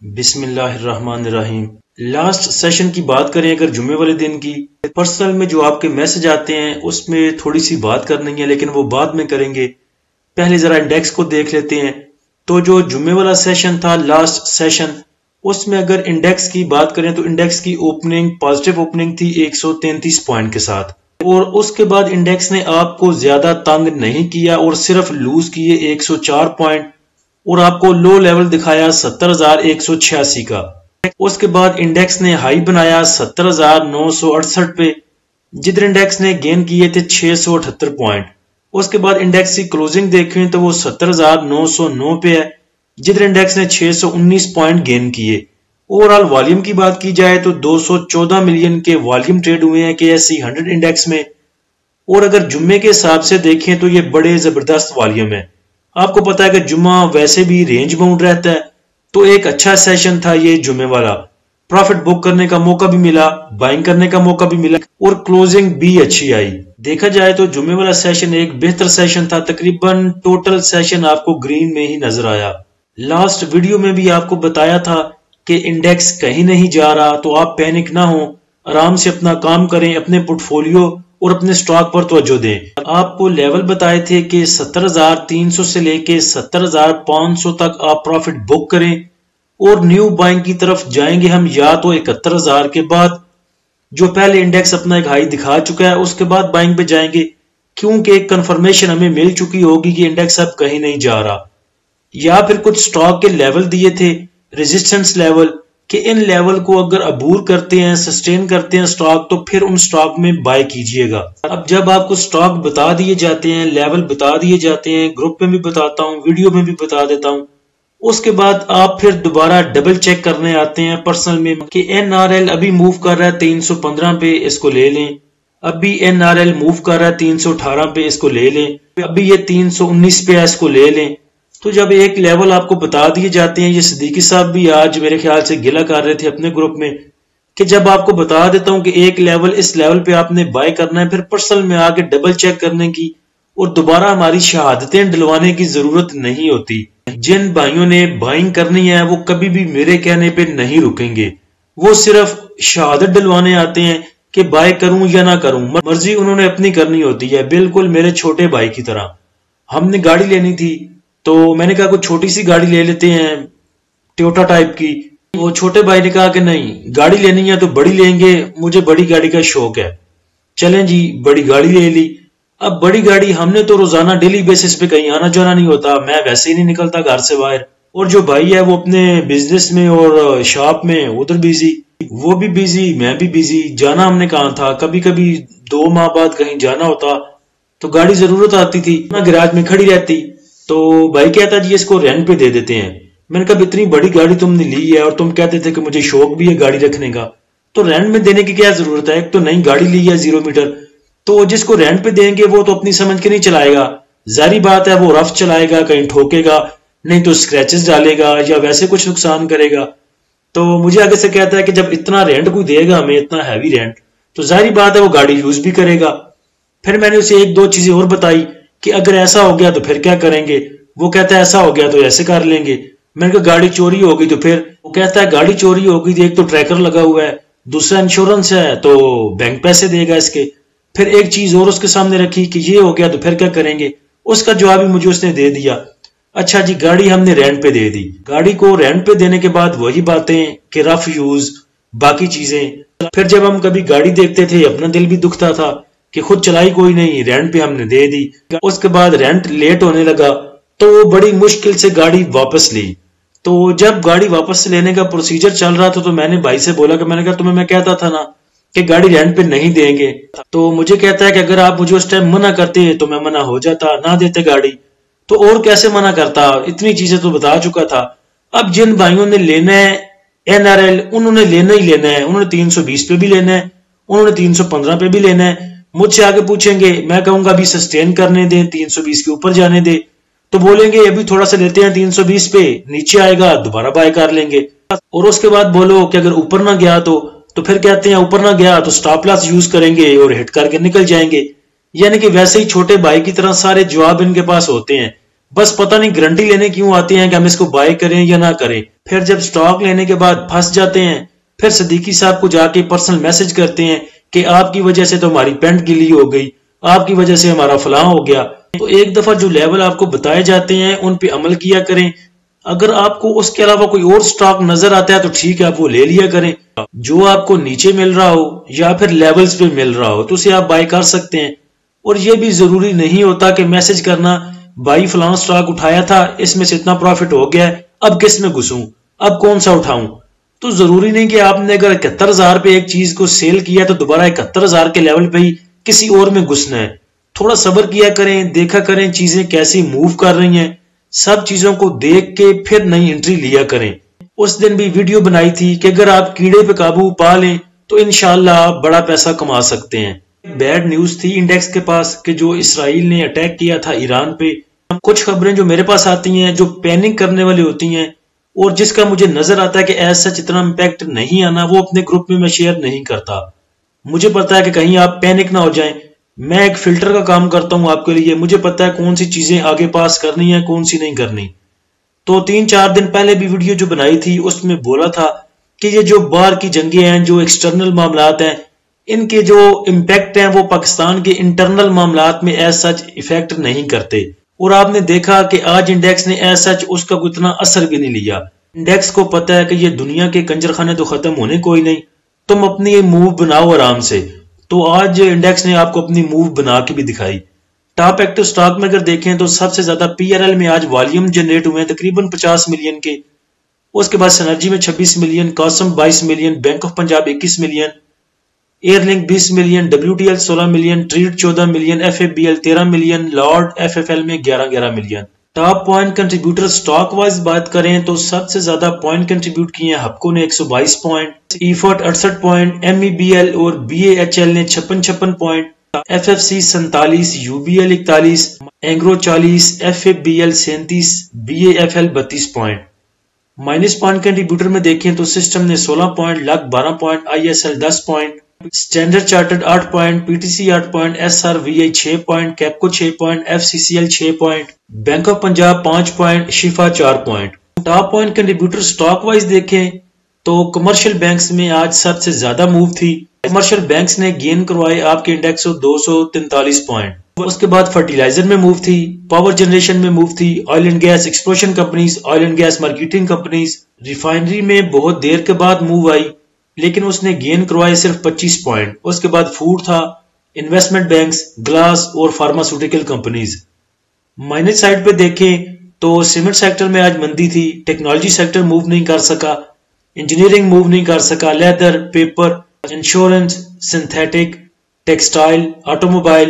بسم اللہ الرحمن الرحیم۔ لاسٹ سیشن کی بات کریں اگر جمعے والے دن کی، پرسنل میں جو آپ کے میسج آتے ہیں اس میں تھوڑی سی بات کرنی ہے لیکن وہ بعد میں کریں گے۔ پہلے ذرا انڈیکس کو دیکھ لیتے ہیں۔ تو جو جمعے والا سیشن تھا لاسٹ سیشن، اس میں اگر انڈیکس کی بات کریں تو انڈیکس کی اوپننگ پازیٹیو اوپننگ تھی 133 پوائنٹ کے ساتھ، اور اس کے بعد انڈیکس نے آپ کو زیادہ تنگ نہیں کیا اور صرف لوز کیے 104 پوائنٹ، اور آپ کو لو لیول دکھایا 70,186 کا۔ اس کے بعد انڈیکس نے ہائی بنایا 70,968 پہ، جدھر انڈیکس نے گین کیے تھے 678 پوائنٹ۔ اس کے بعد انڈیکس کی کلوزنگ دیکھیں تو وہ 70,909 پہ ہے، جدھر انڈیکس نے 619 پوائنٹ گین کیے۔ اوورال والیوم کی بات کی جائے تو 214 ملین کے والیوم ٹریڈ ہوئے ہیں KSE 100 انڈیکس میں، اور اگر جمعے کے حساب سے دیکھیں تو یہ بڑے زبردست والیوم ہے۔ آپ کو پتا ہے کہ جمعہ ویسے بھی رینج باؤنڈ رہتا ہے، تو ایک اچھا سیشن تھا یہ جمعے والا۔ پروفٹ بک کرنے کا موقع بھی ملا، بائنگ کرنے کا موقع بھی ملا، اور کلوزنگ بھی اچھی آئی۔ دیکھا جائے تو جمعے والا سیشن ایک بہتر سیشن تھا، تقریباً ٹوٹل سیشن آپ کو گرین میں ہی نظر آیا۔ لاسٹ ویڈیو میں بھی آپ کو بتایا تھا کہ انڈیکس کہیں نہیں جا رہا، تو آپ پینک نہ ہوں، آرام سے اپنا کام کریں، اپنے پورٹ فولیو اور اپنے سٹاک پر توجہ دیں۔ آپ کو لیول بتائے تھے کہ 70,300 سے لے کے 70,500 تک آپ پروفٹ بک کریں، اور نیو بائنگ کی طرف جائیں گے ہم یا تو 71,000 کے بعد، جو پہلے انڈیکس اپنا ایک ہائی دکھا چکا ہے، اس کے بعد بائنگ پہ جائیں گے، کیونکہ ایک کنفرمیشن ہمیں مل چکی ہوگی کہ انڈیکس اب کہیں نہیں جا رہا۔ یا پھر کچھ سٹاک کے لیول دیے تھے ریزسٹنس لیول، کہ ان لیول کو اگر عبور کرتے ہیں، سسٹین کرتے ہیں سٹاک، تو پھر ان سٹاک میں بائی کیجئے گا۔ اب جب آپ کو سٹاک بتا دیے جاتے ہیں، لیول بتا دیے جاتے ہیں، گروپ میں بھی بتاتا ہوں، ویڈیو میں بھی بتا دیتا ہوں، اس کے بعد آپ پھر دوبارہ ڈبل چیک کرنے آتے ہیں پرسنل میں کہ NRL ابھی موو کر رہا ہے 315 پہ، اس کو لے لیں۔ ابھی NRL موو کر رہا ہے 318 پہ، اس کو لے لیں۔ ابھی یہ 319 پہ ہے، اس کو لے لیں۔ تو جب ایک لیول آپ کو بتا دیے جاتے ہیں، یہ صدیقی صاحب بھی آج میرے خیال سے گلہ کر رہے تھے اپنے گروپ میں، کہ جب آپ کو بتا دیتا ہوں کہ ایک لیول اس لیول پہ آپ نے بائی کرنا ہے، پھر پرسنل میں آگے ڈبل چیک کرنے کی اور دوبارہ ہماری شہادتیں ڈلوانے کی ضرورت نہیں ہوتی۔ جن بھائیوں نے بائنگ کرنی ہے وہ کبھی بھی میرے کہنے پہ نہیں رکیں گے، وہ صرف شہادت ڈلوانے آتے ہیں کہ بائی کروں یا نہ کروں، مرضی انہوں نے اپنی کرنی ہوتی ہے، بالکل میرے چھوٹے بھائی کی طرح۔ ہم نے گاڑی لینی تھی تو میں نے کہا کوئی چھوٹی سی گاڑی لے لیتے ہیں ٹویوٹا ٹائپ کی، وہ چھوٹے بھائی نے کہا کہ نہیں، گاڑی لینی ہے تو بڑی لیں گے، مجھے بڑی گاڑی کا شوق ہے۔ چلیں جی، بڑی گاڑی لے لی۔ اب بڑی گاڑی ہم نے تو روزانہ ڈیلی بیسس پہ کہیں آنا جانا نہیں ہوتا، میں ویسے ہی نہیں نکلتا گھر سے باہر، اور جو بھائی ہے وہ اپنے بزنس میں اور شاپ میں ادھر بیزی، وہ بھی بیزی، میں بھی بیزی۔ جانا ہم نے کہاں تھا، کبھی کبھی 2 ماہ بعد کہیں جانا ہوتا تو گاڑی ضرورت آتی تھی، گراج میں کھڑی رہتی، تو بھائی کہتا جی اس کو رینٹ پہ دے دیتے ہیں۔ میں نے کہا اتنی بڑی گاڑی تم نے لی ہے اور تم کہتے تھے کہ مجھے شوق بھی ہے گاڑی رکھنے کا، تو رینٹ میں دینے کی کیا ضرورت ہے؟ ایک تو نئی گاڑی لی ہے 0 میٹر، تو جس کو رینٹ پہ دیں گے وہ تو اپنی سمجھ کے نہیں چلائے گا، ظاہری بات ہے وہ رف چلائے گا، کہیں ٹھوکے گا، نہیں تو سکریچز ڈالے گا یا ویسے کچھ نقصان کرے گا۔ تو مجھے آگے سے کہتا ہے کہ جب اتنا رینٹ کوئی دے گا ہمیں، اتنا ہیوی رینٹ، تو ظاہری بات ہے وہ گاڑی یوز بھی کرے گا۔ پھر میں نے اسے 1-2 چیزیں اور بتائی کہ اگر ایسا ہو گیا تو پھر کیا کریں گے؟ وہ کہتا ہے ایسا ہو گیا تو ایسے کر لیں گے۔ میں نے کہا گاڑی چوری ہو گئی تو پھر؟ وہ کہتا ہے گاڑی چوری ہو گئی، ایک تو ٹریکر لگا ہوا ہے، دوسرا انشورنس ہے، تو بینک پیسے دے گا اس کے۔ پھر ایک چیز اور اس کے سامنے رکھی کہ یہ ہو گیا تو پھر کیا کریں گے؟ اس کا جواب ہی مجھے اس نے دے دیا۔ اچھا جی، گاڑی ہم نے رینٹ پہ دے دی، گاڑی کو رینٹ پہ دینے کے بعد وہی باتیں کہ رف یوز، باقی چیزیں۔ پھر جب ہم کبھی گاڑی دیکھتے تھے اپنا دل بھی دکھتا تھا کہ خود چلائی کوئی نہیں، رینٹ پہ ہم نے دے دی۔ اس کے بعد رینٹ لیٹ ہونے لگا تو وہ بڑی مشکل سے گاڑی واپس لی۔ تو جب گاڑی واپس لینے کا پروسیجر چل رہا تھا تو میں نے بھائی سے بولا کہ میں نے کہا تمہیں میں کہتا تھا نا کہ گاڑی رینٹ پہ نہیں دیں گے، تو مجھے کہتا ہے کہ اگر آپ مجھے اس ٹائم منع کرتے تو میں منع ہو جاتا، نہ دیتے گاڑی، تو اور کیسے منع کرتا، اتنی چیزیں تو بتا چکا تھا۔ اب جن بھائیوں نے لینا ہے NRL، انہوں نے لینا ہی لینا ہے، انہوں نے 320 پہ بھی لینا ہے، انہوں نے 315 پہ بھی لینا ہے۔ مجھ سے آگے پوچھیں گے، میں کہوں گا ابھی سسٹین کرنے دیں، 320 کے اوپر جانے دیں، تو بولیں گے ابھی تھوڑا سا لیتے ہیں 320 پہ، نیچے آئے گا دوبارہ بائی کر لیں گے، اور اس کے بعد بولو کہ اگر اوپر نہ گیا تو پھر کہتے ہیں اوپر نہ گیا تو سٹاپ لاس یوز کریں گے اور ہٹ کر کے نکل جائیں گے۔ یعنی کہ ویسے ہی چھوٹے بھائی کی طرح سارے جواب ان کے پاس ہوتے ہیں، بس پتہ نہیں گارنٹی لینے کیوں آتے ہیں کہ ہم اس کو بائی کریں یا نہ کریں۔ پھر جب سٹاک لینے کے بعد پھنس جاتے ہیں، پھر صدیقی صاحب کو جا کے پرسنل میسج کرتے ہیں کہ آپ کی وجہ سے تو ہماری پینٹ گلی ہو گئی، آپ کی وجہ سے ہمارا فلاں ہو گیا۔ تو ایک دفعہ جو لیول آپ کو بتائے جاتے ہیں ان پہ عمل کیا کریں۔ اگر آپ کو اس کے علاوہ کوئی اور سٹاک نظر آتا ہے تو ٹھیک ہے، آپ وہ لے لیا کریں۔ جو آپ کو نیچے مل رہا ہو یا پھر لیولز پہ مل رہا ہو تو اسے آپ بائی کر سکتے ہیں۔ اور یہ بھی ضروری نہیں ہوتا کہ میسج کرنا بائی فلاں سٹاک اٹھایا تھا، اس میں سے اتنا پروفٹ ہو گیا ہے، اب کس میں گھسوں، اب کون سا اٹھاؤں۔ تو ضروری نہیں کہ آپ نے اگر 71,000 پہ ایک چیز کو سیل کیا تو دوبارہ 71,000 کے لیول پہ ہی کسی اور میں گھسنا ہے۔ تھوڑا صبر کیا کریں، دیکھا کریں چیزیں کیسی موو کر رہی ہیں، سب چیزوں کو دیکھ کے پھر نئی انٹری لیا کریں۔ اس دن بھی ویڈیو بنائی تھی کہ اگر آپ کیڑے پہ قابو پا لیں تو انشاءاللہ آپ بڑا پیسہ کما سکتے ہیں۔ بیڈ نیوز تھی انڈیکس کے پاس کہ جو اسرائیل نے اٹیک کیا تھا ایران پہ۔ کچھ خبریں جو میرے پاس آتی ہیں جو پینک کرنے والی ہوتی ہیں اور جس کا مجھے نظر آتا ہے کہ ایز سچ اتنا امپیکٹ نہیں آنا، وہ اپنے گروپ میں شیئر نہیں کرتا۔ مجھے پتا ہے کہ کہیں آپ پینک نہ ہو جائیں، میں ایک فلٹر کا کام کرتا ہوں آپ کے لیے، مجھے پتا ہے کون سی چیزیں آگے پاس کرنی ہیں کون سی نہیں کرنی۔ تو 3-4 دن پہلے بھی ویڈیو جو بنائی تھی اس میں بولا تھا کہ یہ جو باہر کی جنگیں ہیں، جو ایکسٹرنل معاملات ہیں، ان کے جو امپیکٹ ہیں وہ پاکستان کے انٹرنل معاملات میں ایز سچ افیکٹ نہیں کرتے۔ اور آپ نے دیکھا کہ آج انڈیکس نے ایز سچ اس کا کوئی اتنا اثر بھی نہیں لیا۔ انڈیکس کو پتا ہے کہ یہ دنیا کے کنجر خانے تو ختم ہونے کوئی نہیں، تم اپنی یہ موو بناؤ آرام سے۔ تو آج انڈیکس نے آپ کو اپنی موو بنا کے بھی دکھائی۔ ٹاپ ایکٹیو سٹاک میں اگر دیکھیں تو سب سے زیادہ پی آر ایل میں آج والیوم جنریٹ ہوئے ہیں تقریباً 50 ملین کے۔ اس کے بعد سنرجی میں 26 million, Qasim 22 million, bank of Punjab 21 million, air link 20 million, W T L 16 million, trade 14 million, F A B L 13 million, لارڈ ایف ایف ایل میں 11 million. Top point contributor stock wise بات کریں تو سب سے زیادہ پوائنٹ کنٹریبیوٹ کیے ہیں ہپکو نے 122 پوائنٹ، ایفرٹ 68 point, M E B L اور بی اے ایچ ایل نے 56 point, F F C 47، U B L 41، Engro 40، F A B L 37، B A F L 32 point. Minus point contributor میں دیکھیں تو systems نے 16 point, luck 12 point, I S L 10 point, standard chartered 8 point, P T C 8 point, S are we I 6 point, Kapco 6 point, F C C L 6 point, bank of Punjab 5 point, Shifa 4 point. Top point contributor stock wise دیکھیں تو commercial banks میں آج سب سے زیادہ move تھی۔ Commercial banks نے gain کروائے آپ کے انڈیکس 243 پوائنٹ۔ اس کے بعد فرٹیلائزر میں موو تھی، پاور جنریشن میں موو تھی، oil and gas exploration companies, oil and gas marketing companies, refinery میں بہت دیر کے بعد موو آئی لیکن اس نے گین کروائے صرف 25 پوائنٹ۔ اس کے بعد فوڈ تھا، انویسٹمنٹ بینکس، گلاس اور فارماسیوٹیکل کمپنیز۔ مائنس سائڈ پہ دیکھیں تو سیمنٹ سیکٹر میں آج مندی تھی، ٹیکنالوجی سیکٹر موو نہیں کر سکا، انجینئرنگ موو نہیں کر سکا، leather, paper, insurance, synthetic, textile, automobile.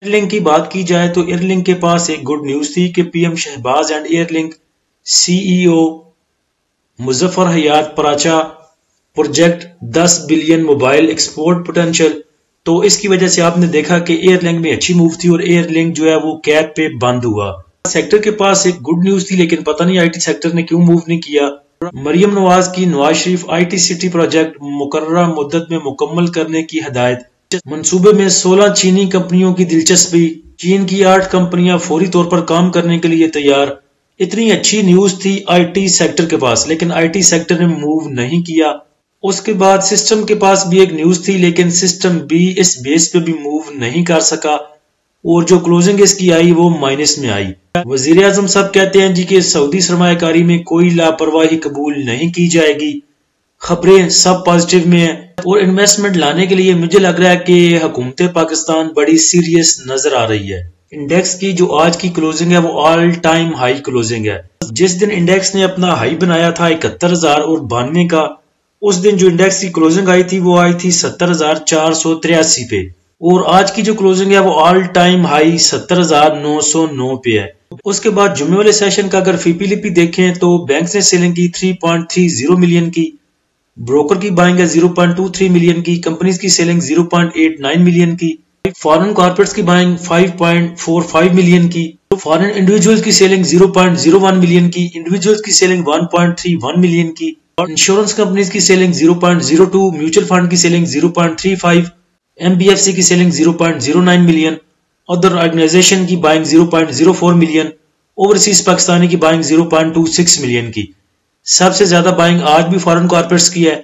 Air link کی بات کی جائے تو ایئر لنک کے پاس ایک گڈ نیوز تھی کہ P M Shehbaz and Air Link C E O Muzaffar Hayat Paracha project 10 billion mobile export potential. تو اس کی وجہ سے آپ نے دیکھا کہ ایئر لنک میں اچھی موو تھی اور ایئر لنک جو ہے وہ کیپ پہ بند ہوا۔ سیکٹر کے پاس ایک گڈ نیوز تھی لیکن پتہ نہیں آئی ٹی سیکٹر نے کیوں موو نہیں کیا۔ مریم نواز کی Nawaz Sharif I T city project مقررہ مدت میں مکمل کرنے کی ہدایت۔ منصوبے میں 16 چینی کمپنیوں کی دلچسپی، چین کی 8 کمپنیاں فوری طور پر کام کرنے کے لیے تیار۔ اتنی اچھی نیوز تھی آئی ٹی سیکٹر کے پاس لیکن آئی ٹی سیکٹر نے موو نہیں کیا۔ اس کے بعد سسٹم کے پاس بھی ایک نیوز تھی لیکن سسٹم بھی اس بیس پہ بھی موو نہیں کر سکا اور جو کلوزنگ اس کی آئی وہ مائنس میں آئی۔ وزیر اعظم صاحب کہتے ہیں جی کہ سعودی سرمایہ کاری میں کوئی لاپرواہی قبول نہیں کی جائے گی، خبریں سب پازیٹیو میں ہیں اور انویسٹمنٹ لانے کے لیے مجھے لگ رہا ہے کہ حکومت پاکستان بڑی سیریس نظر آ رہی ہے۔ انڈیکس کی جو آج کی کلوزنگ ہے وہ آل ٹائم ہائی کلوزنگ ہے۔ جس دن انڈیکس نے اپنا ہائی بنایا تھا 71,092 کا، اس دن جو انڈیکس کی کلوزنگ آئی تھی وہ آئی تھی 70,483 پہ اور آج کی جو کلوزنگ ہے وہ آل ٹائم ہائی 70,909 پہ ہے۔ اس کے بعد جمعے والے سیشن کا اگر فی پی لپی دیکھیں تو بینکس نے سیلنگ کی 3.30 ملین کی، بروکر کی بائنگ ہے 0.23 ملین کی، کمپنیز کی سیلنگ 0.89 ملین کی، فارن کارپوریٹس کی بائنگ 5.45 ملین کی، فارن انڈیویجولز کی سیلنگ 0.01 ملین کی، انڈیویجولز کی سیلنگ 1.31 ملین کی، انشورنس کمپنیز کی سیلنگ 0.02، میوچل فنڈ کی selling 0.35، M B F C کی سیلنگ 0.09 ملین، ادر آرگنائزیشن کی بائنگ 0.04 ملین، اوورسیز پاکستانی کی بائنگ 0.26 ملین کی۔ سب سے زیادہ بائنگ آج بھی فارن کارپوریٹس کی ہے،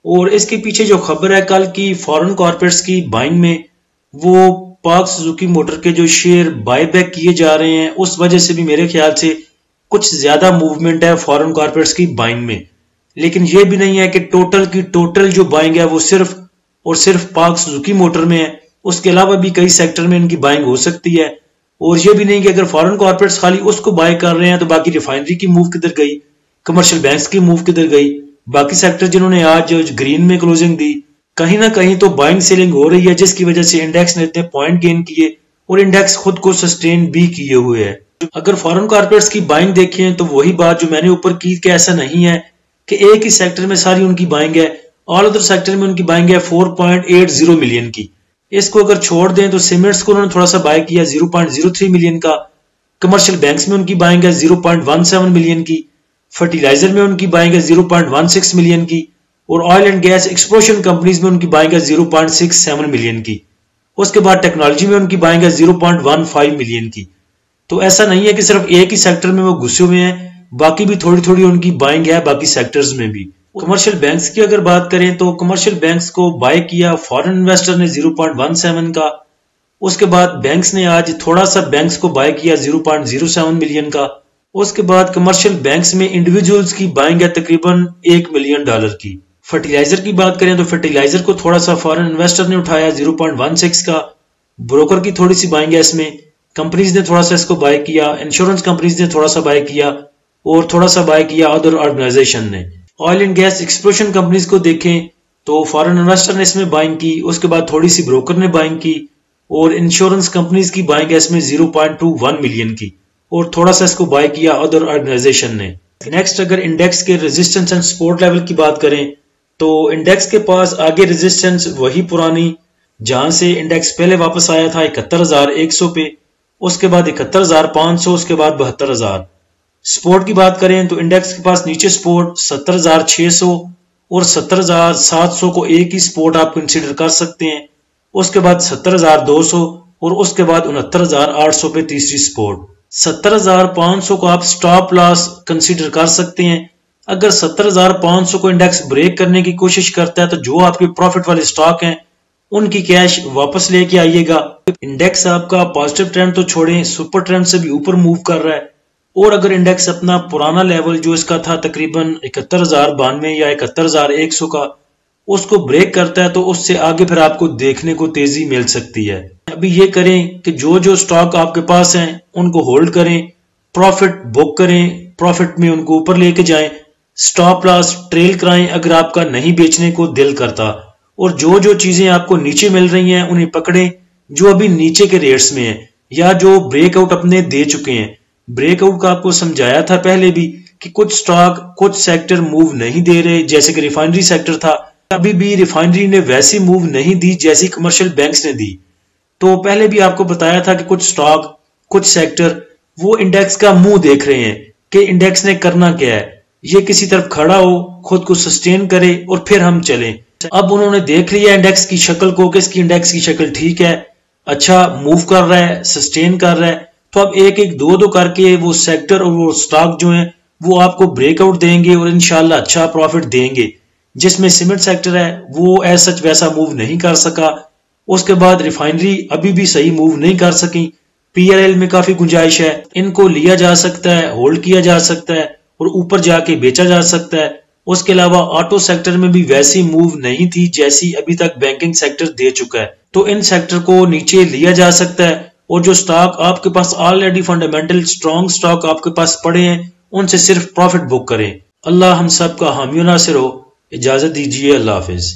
اور اس کے پیچھے جو خبر ہے کل کی فارن کارپوریٹس کی بائنگ میں، وہ پاک سوزوکی موٹر کے جو شیئر بائی بیک کیے جا رہے ہیں اس وجہ سے بھی میرے خیال سے کچھ زیادہ موومنٹ ہے فارن کارپوریٹس کی بائنگ میں. لیکن یہ بھی نہیں ہے کہ ٹوٹل کی ٹوٹل جو بائنگ ہے وہ صرف اور صرف پاک سوزوکی موٹر میں ہے، اس کے علاوہ بھی کئی سیکٹر میں ان کی بائنگ ہو سکتی ہے. اور یہ بھی نہیں کہ اگر فارن کارپوریٹس خالی اس کو بائی کر رہے ہیں تو باقی ریفائنری کی موو کدھر گئی، کمرشل بینکس کی موو کدھر گئی، باقی سیکٹر جنہوں نے آج گرین میں کلوزنگ دی، کہیں نہ کہیں تو بائنگ سیلنگ ہو رہی ہے، جس کی وجہ سے انڈیکس نے اتنے پوائنٹ گین کیے اور انڈیکس خود کو سسٹین بھی کیے ہوئے ہے. اگر فارن کارپوریٹس کی بائنگ دیکھیں تو وہی بات جو میں نے اوپر کی کہ ایسا نہیں ہے کہ ایک ہی سیکٹر میں ساری ان کی بائنگ ہے، آل ادر سیکٹر میں ان کی بائنگ ہے 4.80 ملین کی. اس کو اگر چھوڑ دیں تو سیمنٹس کو انہوں نے تھوڑا سا بائی کیا 0.03 ملین کا، کمرشل بینکس میں ان کی بائنگ ہے 0.17 ملین کی، فرٹیلائزر میں ان کی بائنگ ہے 0.16 ملین کی، اور oil and gas exploration companies میں ان کی بائنگ ہے 0.67 ملین کی. اس کے بعد ٹیکنالوجی میں ان کی بائنگ ہے 0.15 ملین کی. تو ایسا نہیں ہے کہ صرف ایک ہی سیکٹر میں وہ گھسے ہوئے ہیں، باقی بھی تھوڑی تھوڑی ان کی بائنگ ہے باقی سیکٹرز میں بھی. کمرشل بینکس کی اگر بات کریں تو کمرشل بینکس کو بائی کیا فارن انویسٹر نے 0.17 کا، اس کے بعد بینکس نے آج تھوڑا سا بینکس کو بائی کیا 0.07 ملین کا. اس کے بعد کمرشل بینکس میں انڈیویجولز کی بائنگ ہے تقریباً $1 ملین کی. فرٹیلائزر کی بات کریں تو فرٹیلائزر کو تھوڑا سا فارن انویسٹر نے اٹھایا 0.16 کا، بروکر کی تھوڑی سی بائنگ ہے اس میں، کمپنیز نے تھوڑا سا اس کو بائی کیا، انشورنس کمپنیز نے تھوڑا سا بائی کیا، اور تھوڑا سا بائی کیا ادر آرگنائزیشن نے. Oil and gas exploration companies کو دیکھیں تو فارن انویسٹر نے اس میں بائنگ کی، اس کے بعد تھوڑی سی بروکر نے بائنگ کی، اور انشورنس کمپنیز کی بائنگ ہے اس میں 0.21 ملین کی، اور تھوڑا سا اس کو بائی کیا ادر آرگنائزیشن نے. نیکسٹ اگر انڈیکس کے ریزسٹنس اینڈ سپورٹ لیول کی بات کریں تو انڈیکس کے پاس آگے ریزسٹنس وہی پرانی جہاں سے انڈیکس پہلے واپس آیا تھا 71,100 پہ، اس کے بعد 71,500، اس کے بعد 72,000. سپورٹ کی بات کریں تو انڈیکس کے پاس نیچے سپورٹ 70,600 اور 70,700 کو ایک ہی سپورٹ آپ کنسیڈر کر سکتے ہیں، اس کے بعد 70,200 اور اس کے بعد 69,800 پہ تیسری سپورٹ. 70,500 کو آپ سٹاپ لاس کنسیڈر کر سکتے ہیں. اگر 70,500 کو انڈیکس بریک کرنے کی کوشش کرتا ہے تو جو آپ کے پروفٹ والے سٹاک ہیں ان کی کیش واپس لے کے آئیے گا. انڈیکس آپ کا پازیٹیو ٹرینڈ تو چھوڑیں، سپر ٹرینڈ سے بھی اوپر موو کر رہا ہے، اور اگر انڈیکس اپنا پرانا لیول جو اس کا تھا تقریباً 71,092 یا 71,100 کا، اس کو بریک کرتا ہے تو اس سے آگے پھر آپ کو دیکھنے کو تیزی مل سکتی ہے. ابھی یہ کریں کہ جو سٹاک آپ کے پاس ہیں ان کو ہولڈ کریں، پروفٹ بک کریں، پروفٹ میں ان کو اوپر لے کے جائیں، سٹاپ لاس ٹریل کرائیں اگر آپ کا نہیں بیچنے کو دل کرتا، اور جو چیزیں آپ کو نیچے مل رہی ہیں انہیں پکڑیں جو ابھی نیچے کے ریٹس میں ہیں یا جو بریک آؤٹ اپنے دے چکے ہیں. بریک آؤٹ کا آپ کو سمجھایا تھا پہلے بھی کہ کچھ سٹاک کچھ سیکٹر موو نہیں دے رہے، جیسے کہ ریفائنری سیکٹر تھا، ابھی بھی ریفائنری نے ویسی موو نہیں دی جیسی کمرشل بینکس نے دی. تو پہلے بھی آپ کو بتایا تھا کہ کچھ سٹاک کچھ سیکٹر وہ انڈیکس کا منہ دیکھ رہے ہیں کہ انڈیکس نے کرنا کیا ہے، یہ کسی طرف کھڑا ہو، خود کو سسٹین کرے اور پھر ہم چلیں. اب انہوں نے دیکھ لیا انڈیکس کی شکل کو کہ اس کی انڈیکس کی شکل ٹھیک ہے، اچھا موو کر رہا ہے، سسٹین کر رہا ہے، تو اب ایک ایک دو کر کے وہ سیکٹر اور وہ سٹاک جو ہیں وہ آپ کو بریک آؤٹ دیں گے اور انشاءاللہ اچھا پروفٹ دیں گے. جس میں سیمنٹ سیکٹر ہے وہ ایز سچ ویسا موو نہیں کر سکا، اس کے بعد ریفائنری ابھی بھی صحیح موو نہیں کر سکی، پی ایل ایل میں کافی گنجائش ہے، ان کو لیا جا سکتا ہے، ہولڈ کیا جا سکتا ہے اور اوپر جا کے بیچا جا سکتا ہے. اس کے علاوہ آٹو سیکٹر میں بھی ویسی موو نہیں تھی جیسی ابھی تک بینکنگ سیکٹر دے چکا ہے، تو ان سیکٹر کو نیچے لیا جا سکتا ہے. اور جو سٹاک آپ کے پاس آلریڈی فنڈامنٹل سٹرونگ سٹاک آپ کے پاس پڑے ہیں ان سے صرف پروفٹ بک کریں. اللہ ہم سب کا حامی و ناصر ہو. اجازت دیجیے، اللہ حافظ.